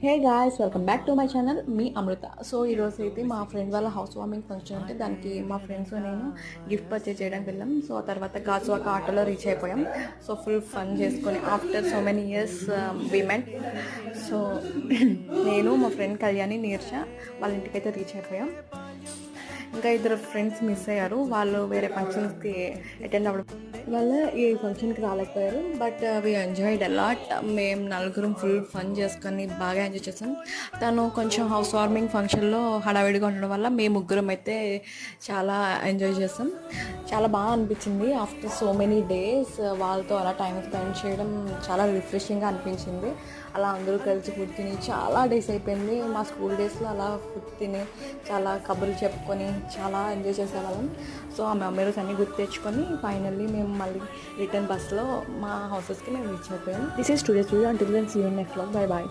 Hey guys, welcome back to my channel మీ Amrutha. So ఈరోజు అయితే మా ఫ్రెండ్ వాళ్ళ హౌస్ వార్మింగ్ ఫంక్షన్ ఉంటే దానికి మా ఫ్రెండ్స్ నేను గిఫ్ట్ పర్చేజ్ చేయడానికి వెళ్ళాం. సో ఆ తర్వాత గాజువాక ఆటోలో రీచ్ అయిపోయాం. సో ఫుల్ ఫన్ చేసుకొని ఆఫ్టర్ సో మెనీ ఇయర్స్ వి మెట్. సో నేను మా ఫ్రెండ్ కళ్యాణి నీర్ష వాళ్ళ ఇంటికైతే రీచ్ అయిపోయాం. ఇంకా ఇద్దరు ఫ్రెండ్స్ మిస్ అయ్యారు, వాళ్ళు వేరే ఫంక్షన్స్కి అటెండ్ అవ్వడం వల్ల ఈ ఫంక్షన్కి రాలేకపోయారు. But we enjoyed a lot. మేము నలుగురం ఫుల్ ఫన్ చేసుకొని బాగా ఎంజాయ్ చేసాం. తను కొంచెం హౌస్ వార్మింగ్ ఫంక్షన్లో హడావిడిగా ఉండడం వల్ల మేము ముగ్గురం అయితే చాలా ఎంజాయ్ చేసాం. చాలా బాగా అనిపించింది. ఆఫ్టర్ సో మెనీ డేస్ వాళ్ళతో అలా టైం స్పెండ్ చేయడం చాలా రిఫ్రెషింగ్గా అనిపించింది. అలా అందరూ కలిసి ఫుడ్ తిని చాలా డేస్ అయిపోయింది. మా స్కూల్ డేస్లో అలా ఫుడ్ తిని చాలా కబుర్లు చెప్పుకొని చాలా ఎంజాయ్ చేసేవాళ్ళం. సో ఆ మెమరీస్ అన్నీ గుర్తు తెచ్చుకొని ఫైనల్లీ మేము మళ్ళీ రిటర్న్ బస్లో మా హౌసెస్కి మేము రీచ్ అయిపోయాం. This is today's video. Until then see you next vlog. Bye bye.